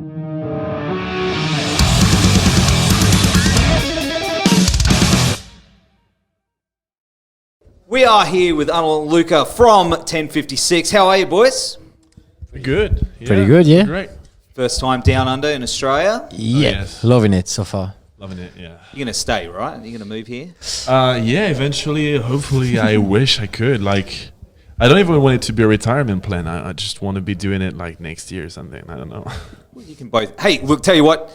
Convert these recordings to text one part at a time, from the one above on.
We are here with Arnaud and Luka from TEN56. How are you, boys? Pretty good. Yeah. Pretty good, yeah. Great. First time down under in Australia? Yeah, yes. loving it so far. Loving it, yeah. You're going to stay, right? You're going to move here? Yeah, eventually, hopefully, I wish I could. Like, I don't even want it to be a retirement plan. I just want to be doing it like next year or something. I don't know. Well, you can both. Hey, look, tell you what.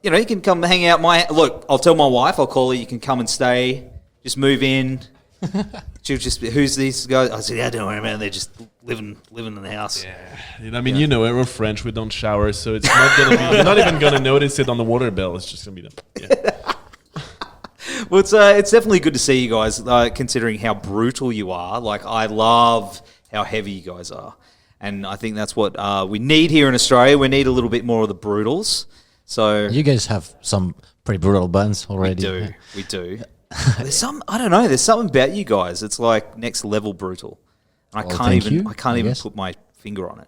You know, you can come hang out. Look, I'll tell my wife. I'll call her. You can come and stay. Just move in. She'll just be, who's these guys? I said, yeah, don't worry, man. They're just living in the house. Yeah. I mean, you know, we're French. We don't shower, so it's not gonna be. You're not even gonna notice it on the water bill. It's just gonna be them. Yeah. Well, it's definitely good to see you guys, considering how brutal you are. Like, I love how heavy you guys are, and I think that's what we need here in Australia. We need a little bit more of the brutals. So You guys have some pretty brutal bands already. we do. There's something about you guys. It's like next level brutal. And Well, thank you, I can't I even guess. put my finger on it.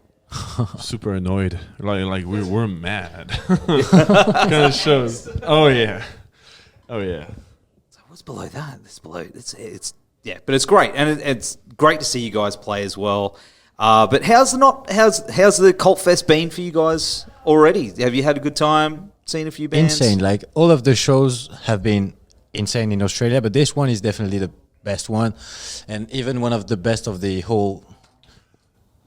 Super annoyed. Like we're mad. Kind of shows. Oh yeah. So what's below that? It's below. It's yeah, but it's great, and it's great to see you guys play as well. But how's the Cvlt Fest been for you guys already? Have you had a good time? Seen a few bands? Insane. Like, all of the shows have been insane in Australia, but this one is definitely the best one, and even one of the best of the whole.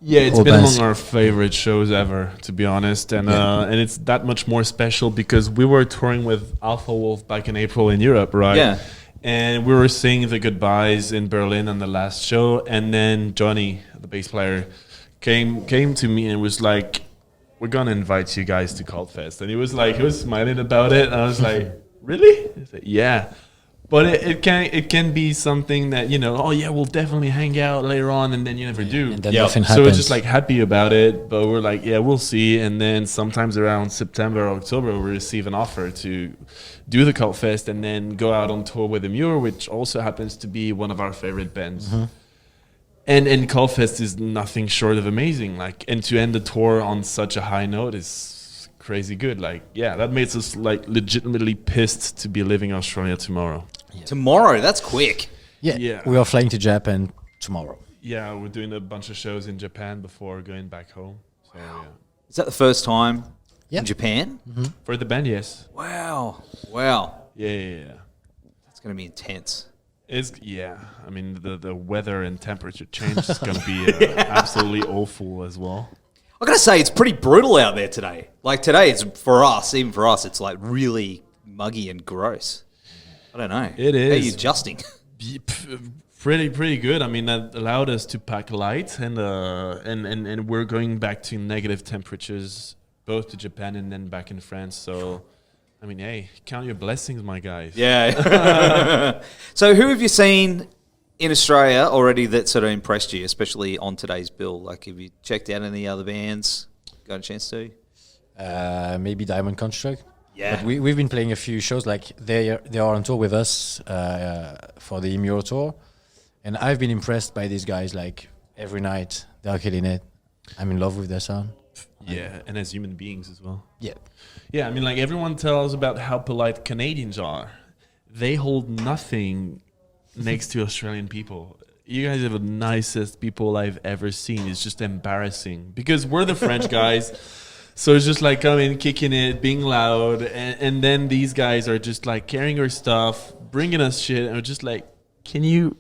Yeah, it's whole been bands. among our favorite shows ever, to be honest, and it's that much more special because we were touring with Alpha Wolf back in April in Europe, right? Yeah. And we were saying the goodbyes in Berlin on the last show, and then Johnny, the bass player, came to me and was like, "We're gonna invite you guys to Cvlt Fest," and he was smiling about it, and I was like, "Really?" I said, "Yeah." But it can be something that, you know, oh yeah, we'll definitely hang out later on, and then you never do. And then nothing So happens. we're just like happy about it, but we're like, yeah, we'll see. And then sometimes around September or October, we receive an offer to do the Cvlt Fest and then go out on tour with Amur, which also happens to be one of our favorite bands. Mm-hmm. And Cvlt Fest is nothing short of amazing. Like, and to end the tour on such a high note is crazy good. Like, yeah, that makes us like legitimately pissed to be leaving Australia tomorrow. Tomorrow? That's quick. Yeah. We are flying to Japan tomorrow. Yeah, we're doing a bunch of shows in Japan before going back home. So, yeah. Is that the first time Yeah. in Japan? For the band, yes. Wow. Yeah. That's going to be intense. I mean, the weather and temperature change is going to be absolutely awful as well. I got to say, it's pretty brutal out there today. Like, today, even for us, it's like really muggy and gross. I don't know. It is. How are you adjusting? Pretty good. I mean, that allowed us to pack light, and we're going back to negative temperatures, both to Japan and then back in France. So, I mean, hey, count your blessings, my guys. Yeah. So who have you seen in Australia already that sort of impressed you, especially on today's bill? Like, have you checked out any other bands? Got a chance to? Maybe Diamond Construct. Yeah. But we've been playing a few shows. Like, they are on tour with us for the Emuro tour, and I've been impressed by these guys. Like, every night they're killing it. I'm in love with their sound. Yeah, and as human beings as well. Yeah. I mean, like, everyone tells about how polite Canadians are. They hold nothing next to Australian people. You guys are the nicest people I've ever seen. It's just embarrassing because we're the French guys. So it's just like coming, kicking it, being loud, and then these guys are just like carrying our stuff, bringing us shit, and we're just like, can you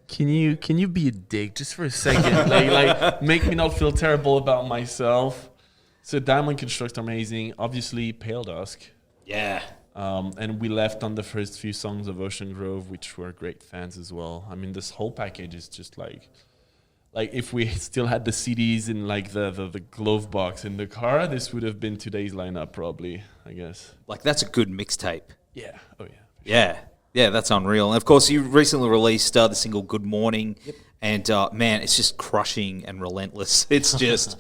be a dick just for a second, like make me not feel terrible about myself. So Diamond Construct are amazing, obviously Pale Dusk, Yeah. and we left on the first few songs of Ocean Grove, which were great fans as well. I mean, this whole package is just like if we still had the CDs in like the glove box in the car, this would have been today's lineup probably, I guess. Like, that's a good mixtape. Yeah. Oh yeah. Yeah, that's unreal. And of course, you recently released the single "Good Morning," and man, it's just crushing and relentless. It's just,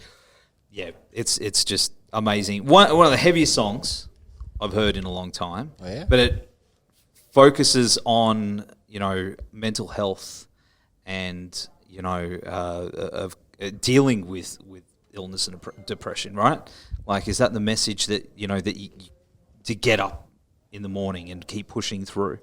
it's just amazing. One of the heaviest songs I've heard in a long time. Oh, yeah? But it focuses on, you know, mental health and, you know, of dealing with illness and depression, right? Like, is that the message that, that you to get up in the morning and keep pushing through?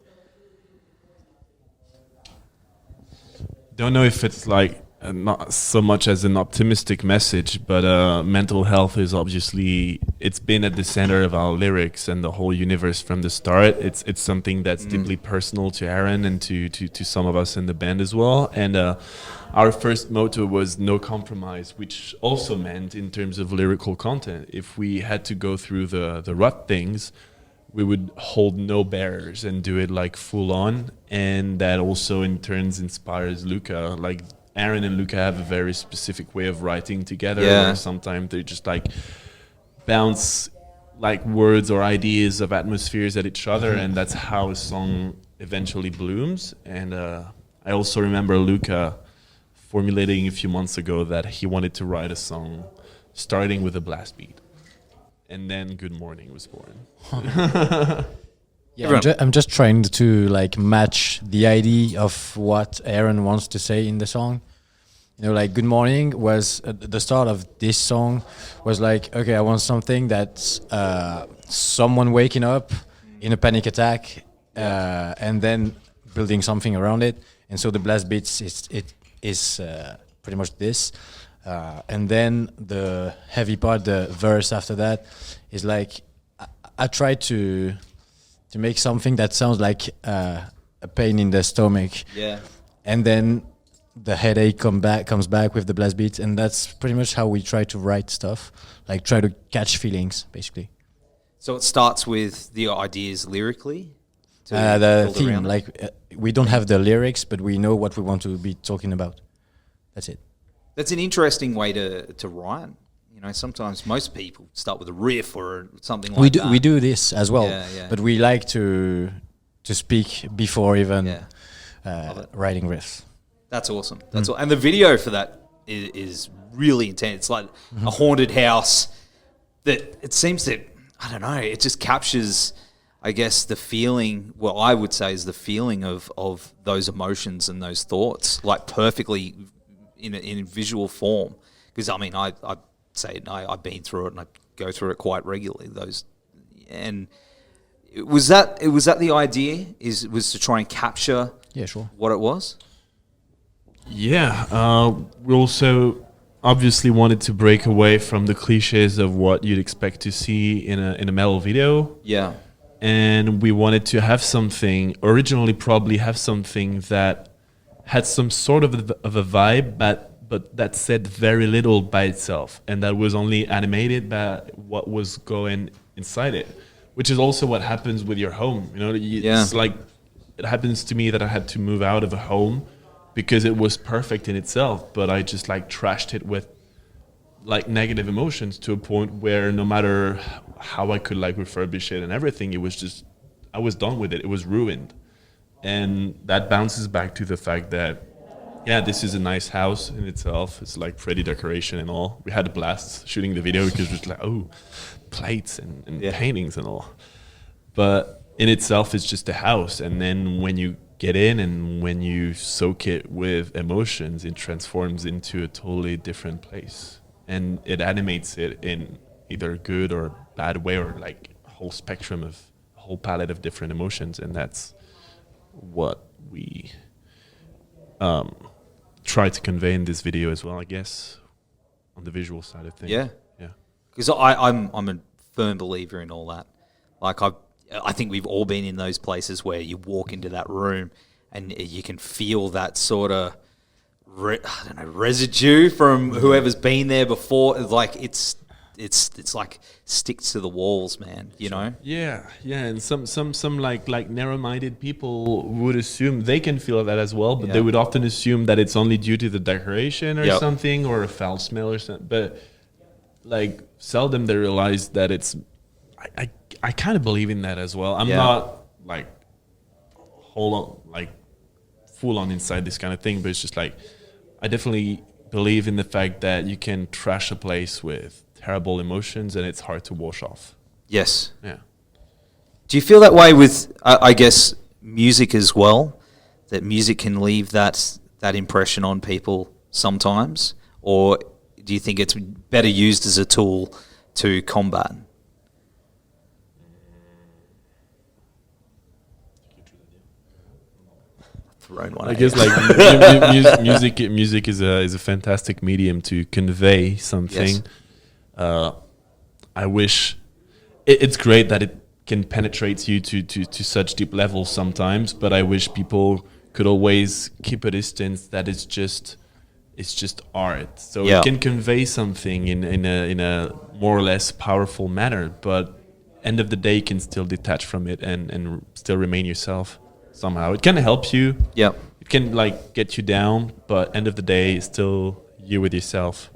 Don't know if it's like not so much as an optimistic message, but mental health is obviously, it's been at the center of our lyrics and the whole universe from the start. It's something that's deeply personal to Aaron and to some of us in the band as well. And our first motto was no compromise, which also meant in terms of lyrical content, if we had to go through the rut things, we would hold no barriers and do it like full on. And that also in turns inspires Luka. Like, Aaron and Luka have a very specific way of writing together. Yeah. Sometimes they just like bounce like words or ideas of atmospheres at each other, and that's how a song eventually blooms. And I also remember Luka formulating a few months ago that he wanted to write a song starting with a blast beat. And then Good Morning was born. Yeah, I'm just trying to like match the idea of what Aaron wants to say in the song. Like Good Morning was the start of this song was like, okay, I want something that's someone waking up in a panic attack and then building something around it. And so the blast beats is pretty much this. And then the heavy part, the verse after that, is like I try to make something that sounds like a pain in the stomach. Yeah. And then the headache comes back with the blast beats, and that's pretty much how we try to write stuff, like try to catch feelings, basically. So it starts with the ideas lyrically? The theme, we don't have the lyrics, but we know what we want to be talking about. That's it. That's an interesting way to write. Sometimes most people start with a riff or something like that. We do this as well, Yeah. but we like to speak before even writing riffs. That's awesome. And the video for that is really intense. It's like a haunted house that it seems that, I don't know, it just captures, I guess, the feeling, well, I would say is the feeling of those emotions and those thoughts, like perfectly in visual form. Because, I mean, I say it, I've been through it and I go through it quite regularly. And was that the idea? Was to try and capture what it was? Yeah, we also obviously wanted to break away from the cliches of what you'd expect to see in a metal video. Yeah. And we wanted to have something, originally probably have something that had some sort of a vibe, but that said very little by itself, and that was only animated by what was going inside it, which is also what happens with your home. It's like, it happens to me that I had to move out of a home because it was perfect in itself, but I just like trashed it with like negative emotions to a point where no matter how I could like refurbish it and everything, it was just, I was done with it. It was ruined. And that bounces back to the fact that, yeah, this is a nice house in itself. It's like pretty decoration and all. We had a blast shooting the video because it was like, oh, plates and paintings and all. But in itself, it's just a house. And then when you get in and when you soak it with emotions, it transforms into a totally different place. And it animates it in either a good or bad way, or like a whole spectrum of, a whole palette of different emotions. And that's what we try to convey in this video as well, I guess, on the visual side of things. Yeah. Because I'm a firm believer in all that. Like, I think we've all been in those places where you walk into that room and you can feel that sort of, residue from whoever's been there before. Like, it's like sticks to the walls, man, Yeah, and some like narrow-minded people would assume they can feel that as well, but they would often assume that it's only due to the decoration or something, or a foul smell or something. But like, seldom they realize that it's, I kind of believe in that as well. I'm not like full on inside this kind of thing, but it's just like, I definitely believe in the fact that you can trash a place with terrible emotions and it's hard to wash off. Yes. Yeah. Do you feel that way with, I guess, music as well? That music can leave that impression on people sometimes? Or do you think it's better used as a tool to combat? Thrown one. I guess like music is a fantastic medium to convey something. Yes. I wish it's great that it can penetrate you to such deep levels sometimes, but I wish people could always keep a distance that it's just art. So it can convey something in a more or less powerful manner, but end of the day you can still detach from it and still remain yourself somehow. It can help you. Yeah. It can like get you down, but end of the day it's still you with yourself.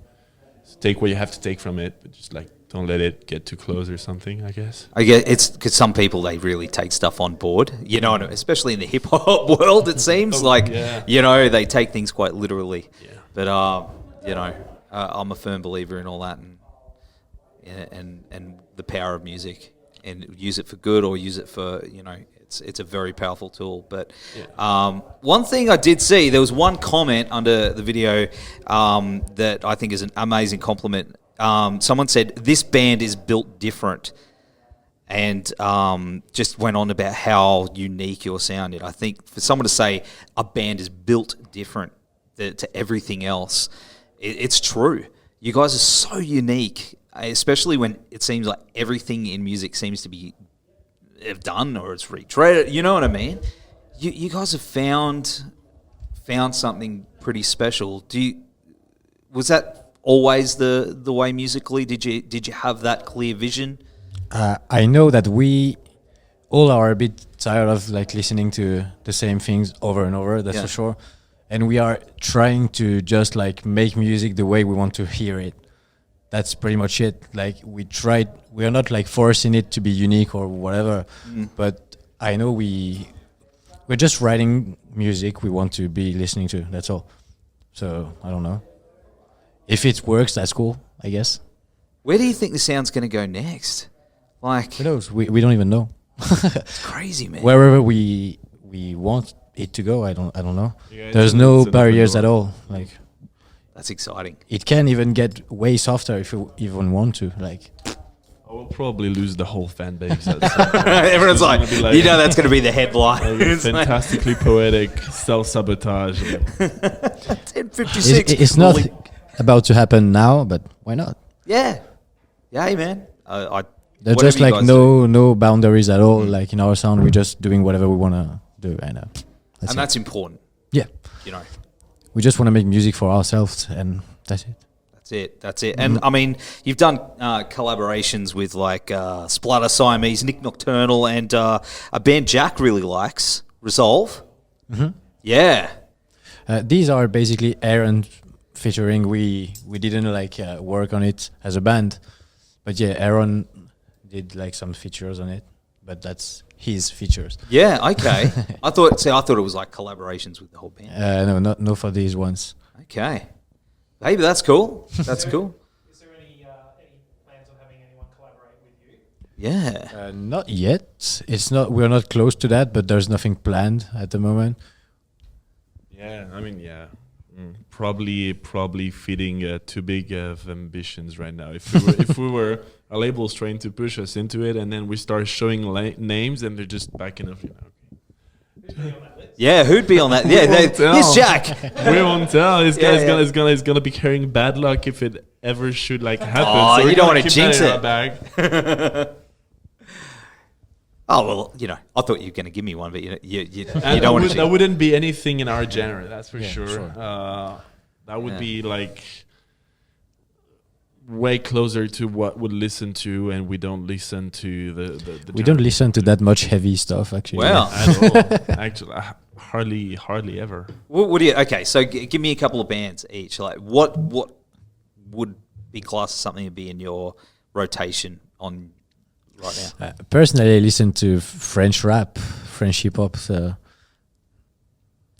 So take what you have to take from it, but just like don't let it get too close or something, I guess. I guess it's because some people, they really take stuff on board, you know, especially in the hip hop world, it seems you know, they take things quite literally. Yeah. But, you know, I'm a firm believer in all that and the power of music, and use it for good or use it for, you know, it's a very powerful tool. But one thing I did see, there was one comment under the video that I think is an amazing compliment. Someone said, this band is built different, and just went on about how unique your sounded. I think for someone to say a band is built different to everything else, it's true. You guys are so unique, especially when it seems like everything in music seems to be done or it's retreaded. You know what I mean? You guys have found something pretty special. Was that always the way musically? Did you have that clear vision? I know that we all are a bit tired of like listening to the same things over and over, that's for sure. And we are trying to just like make music the way we want to hear it. That's pretty much it. Like we are not like forcing it to be unique or whatever, but I know we're just writing music we want to be listening to, that's all. So I don't know. If it works, that's cool, I guess. Where do you think the sound's going to go next? Like, who knows? We don't even know. It's crazy, man. Wherever we want it to go, I don't know. There's no barriers at all. Like, that's exciting. It can even get way softer if you even want to. Like, I will probably lose the whole fan base. Everyone's like, you know, that's going to be the headline. Fantastically poetic self-sabotage. TEN56. It's not about to happen now, but why not? Yeah. Hey, man. There's just like no boundaries at all. Like in our sound, we're just doing whatever we want to do. And that's important. Yeah. You know. We just want to make music for ourselves, and that's it. That's it. And I mean, you've done collaborations with like Splatter Siamese, Nick Nocturnal, and a band Jack really likes, Resolve. Mm-hmm. Yeah. These are basically Aaron featuring. We didn't like work on it as a band, but yeah, Aaron did like some features on it, but that's his features. Yeah, okay. I thought it was like collaborations with the whole band. No, for these ones. Okay. Hey, but that's cool. That's cool. Is there any plans on having anyone collaborate with you? Yeah. Not yet. It's not. We're not close to that, but there's nothing planned at the moment. Yeah, I mean, yeah. Probably feeding too big of ambitions right now. If we were a label's trying to push us into it, and then we start showing names, and they're just backing up. Yeah, who'd be on that? Yeah, here's Jack. We won't tell. This guy's gonna be carrying bad luck if it ever should like happen. Oh, so you don't want to jinx it. Oh well, you know, I thought you were going to give me one, but you don't want to. That wouldn't be anything in our genre, that's for sure. That would be like way closer to what we'd listen to, and we don't listen to the we don't listen to that much heavy stuff, actually. Well, at all. Actually, hardly ever. What do you? Okay, so give me a couple of bands each. Like, what would be classed as something to be in your rotation on right now? Personally, I listen to French rap, French hip hop. So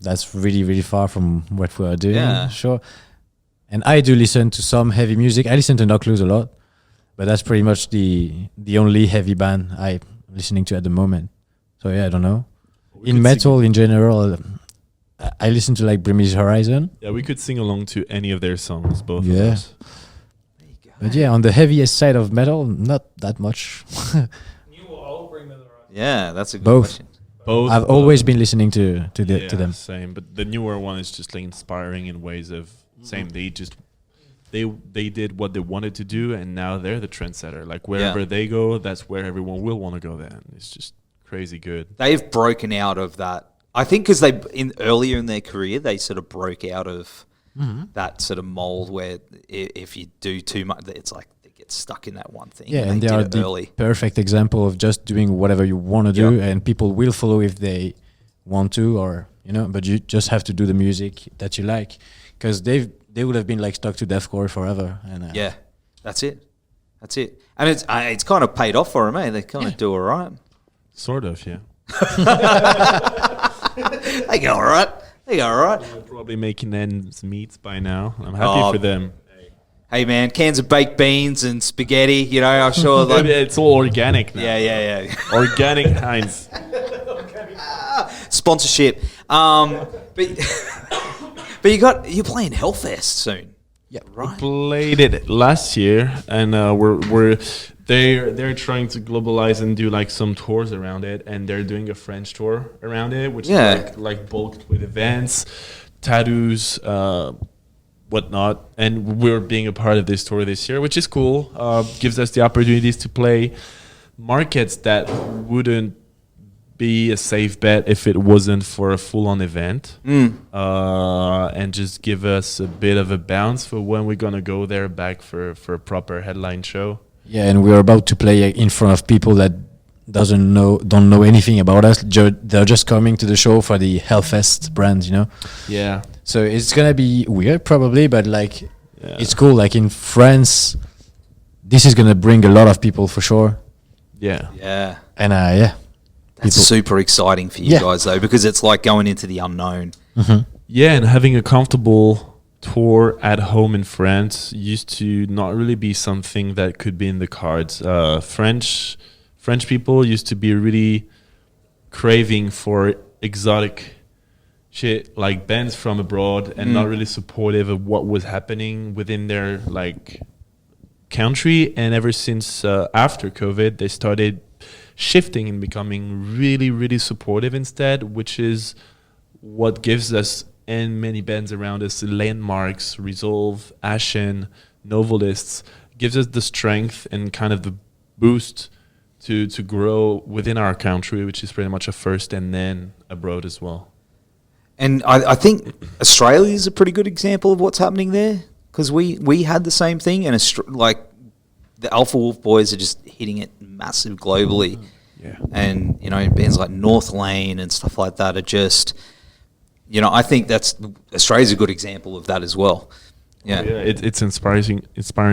that's really far from what we are doing. Yeah, sure. And I do listen to some heavy music. I listen to Knock Loose a lot, but that's pretty much the only heavy band I'm listening to at the moment. So yeah, I don't know. In metal in general, I listen to like Brimley's Horizon. Yeah, we could sing along to any of their songs, both of Yeah. us. But yeah, on the heaviest side of metal, not that much. New or old remasterized? Yeah, that's a good Both. question. Both. I've always been listening to them. Same, but the newer one is just like inspiring in ways of same. They just they did what they wanted to do, and now they're the trendsetter. Like wherever they go, that's where everyone will want to go. Then it's just crazy good. They've broken out of that. I think because earlier in their career, they sort of broke out of that sort of mold where if you do too much, it's like they get stuck in that one thing. Yeah, and they are the perfect example of just doing whatever you want to do, and people will follow if they want to, or but you just have to do the music that you like, because they would have been like stuck to deathcore forever. And that's it, and it's kind of paid off for them. They kind of do all right. Sort of, yeah. They go all right. They're probably making ends meet by now. I'm happy for them. Hey man, cans of baked beans and spaghetti. I'm sure. It's all organic now. Yeah. Organic Heinz. Sponsorship. But you're playing Hellfest soon. Yeah, We played it last year, and they're trying to globalize and do like some tours around it, and they're doing a French tour around it, which is like bulked with events, tattoos, whatnot. And we're being a part of this tour this year, which is cool. Gives us the opportunities to play markets that wouldn't be a safe bet if it wasn't for a full-on event, and just give us a bit of a bounce for when we're gonna go there back for a proper headline show. Yeah, and we're about to play in front of people that don't know anything about us. They're just coming to the show for the Hellfest brand, Yeah. So it's gonna be weird probably, but like it's cool. Like in France, this is gonna bring a lot of people for sure. Yeah. Yeah. And That's super exciting for you guys though, because it's like going into the unknown. Yeah, and having a comfortable tour at home in France used to not really be something that could be in the cards. French people used to be really craving for exotic shit, like bands from abroad, and not really supportive of what was happening within their like country. And ever since after COVID, they started shifting and becoming really, really supportive instead, which is what gives us and many bands around us, Landmarks, Resolve, Ashen, Novelists, gives us the strength and kind of the boost to grow within our country, which is pretty much a first, and then abroad as well. And I think Australia is a pretty good example of what's happening there, because we had the same thing, and like the Alpha Wolf boys are just hitting it massive globally. Yeah. And bands like North Lane and stuff like that are just, I think Australia's a good example of that as well. Yeah, it's inspiring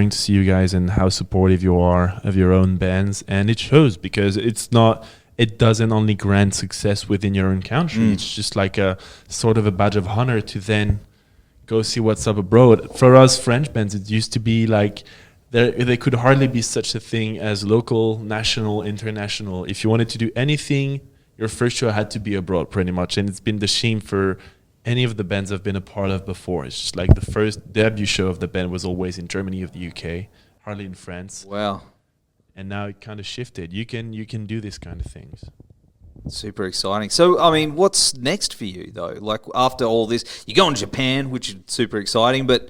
to see you guys and how supportive you are of your own bands, and it shows, because it doesn't only grant success within your own country. It's just like a sort of a badge of honor to then go see what's up abroad. For us French bands, it used to be like there could hardly be such a thing as local, national, international. If you wanted to do anything, your first show had to be abroad pretty much, and it's been the shame for any of the bands I've been a part of before. It's just like the first debut show of the band was always in Germany or the UK, hardly in France. Wow. And now it kind of shifted. You can do these kind of things. Super exciting. So, I mean, what's next for you though? Like after all this, you go in Japan, which is super exciting, but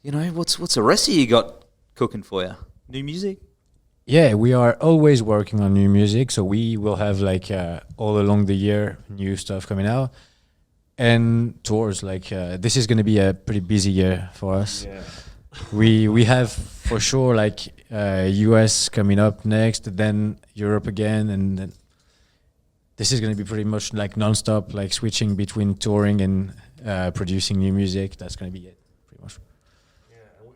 what's the rest of you got cooking for you? New music? Yeah, we are always working on new music, so we will have like all along the year new stuff coming out, and tours. Like this is going to be a pretty busy year for us. Yeah. We have for sure like US coming up next, then Europe again, and then this is going to be pretty much like non-stop, like switching between touring and producing new music. That's going to be it, pretty much.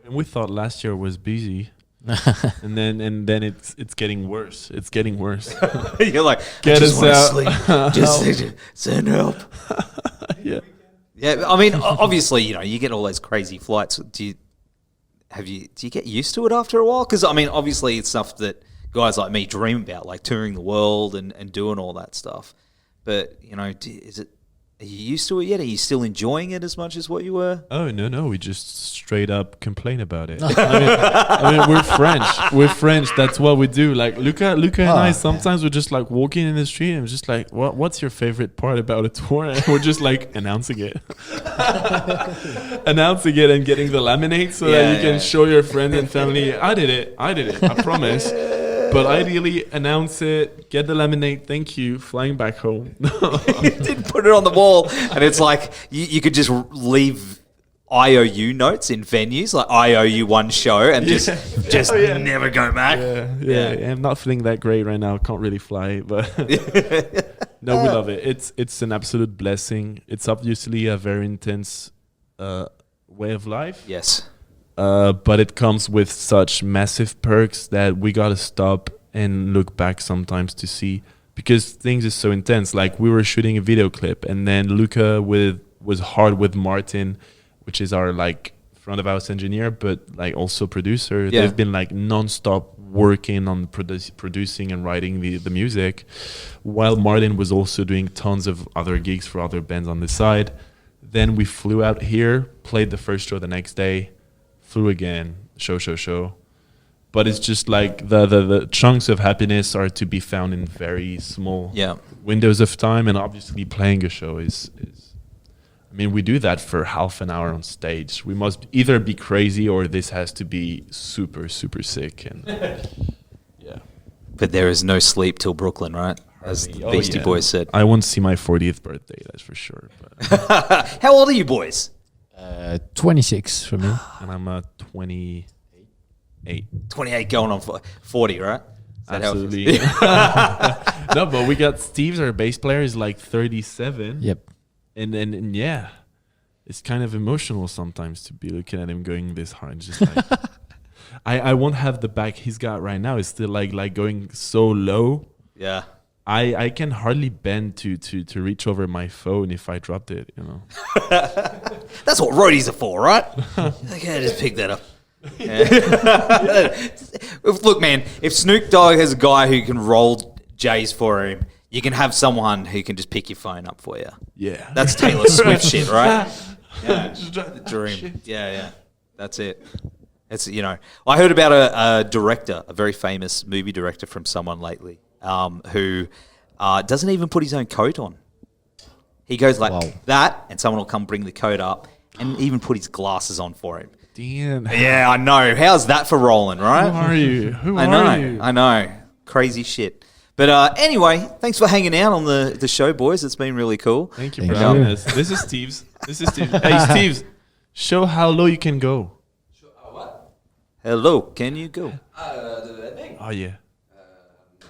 And we thought last year was busy, and then it's getting worse. It's getting worse. You're like, get us out. Sleep. Just send help. Yeah. Yeah. I mean, obviously, you get all those crazy flights. Do you get used to it after a while? Because I mean, obviously, it's stuff that guys like me dream about, like touring the world and doing all that stuff. But is Are you used to it yet? Are you still enjoying it as much as what you were? Oh no, we just straight up complain about it. I mean, we're French. We're French. That's what we do. Like Luka and I sometimes we're just like walking in the street and we're just like, what's your favorite part about a tour? And we're just like announcing it, and getting the laminate so that you can show your friends and family. I did it. I promise. But ideally, announce it, get the laminate, thank you, flying back home. You did put it on the wall, and it's like you could just leave IOU notes in venues, like I owe you one show, and just never go back. Yeah. I'm not feeling that great right now. Can't really fly, but no, we love it. It's an absolute blessing. It's obviously a very intense way of life. Yes. But it comes with such massive perks that we gotta stop and look back sometimes to see, because things is so intense. Like we were shooting a video clip, and then Luka was hard with Martin, which is our like front of house engineer, but like also producer. Yeah. They've been like non-stop working on producing and writing the music, while Martin was also doing tons of other gigs for other bands on the side. Then we flew out here, played the first show the next day, flew again, show. But it's just like the chunks of happiness are to be found in very small windows of time, and obviously playing a show is I mean, we do that for half an hour on stage. We must either be crazy or this has to be super, super sick. And yeah. But there is no sleep till Brooklyn, right? As the Beastie Boys said. I won't see my 40th birthday, that's for sure. But How old are you boys? 26 for me. and I'm 28. 28 going on 40, right? Is that how it Absolutely. feels? No, but we got Steve's, our bass player, is like 37. Yep. And yeah, it's kind of emotional sometimes to be looking at him going this hard. Just like I won't have the back he's got right now. It's still like going so low. Yeah. I can hardly bend to reach over my phone if I dropped it, you know. That's what roadies are for, right? Okay, just pick that up. Yeah. Look, man, if Snoop Dogg has a guy who can roll J's for him, you can have someone who can just pick your phone up for you. Yeah. That's Taylor Swift shit, right? Yeah. Just drop The dream. Yeah. That's it. It's, you know, I heard about a director, a very famous movie director from someone lately, who doesn't even put his own coat on. He goes like that, and someone will come bring the coat up and even put his glasses on for him. Damn. Yeah, I know. How's that for rolling, right? Who are you? Who I are you? know. Crazy shit. But anyway, thanks for hanging out on the show, boys. It's been really cool. Thank you for having us. This is Steve's. Hey, Steve's. Show how low you can go. What? Hello, can you go? The thing. Oh, yeah.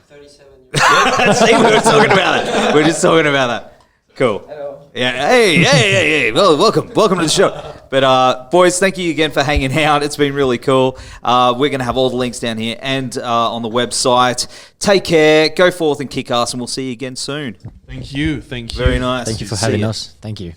37 years. See, we were talking about it. We're just talking about that. Cool. Hello. Yeah. Hey. Well, welcome to the show. But boys, thank you again for hanging out. It's been really cool. We're going to have all the links down here and on the website. Take care. Go forth and kick ass, and we'll see you again soon. Thank you. Thank you. Very nice. Thank you for See having ya. us. Thank you.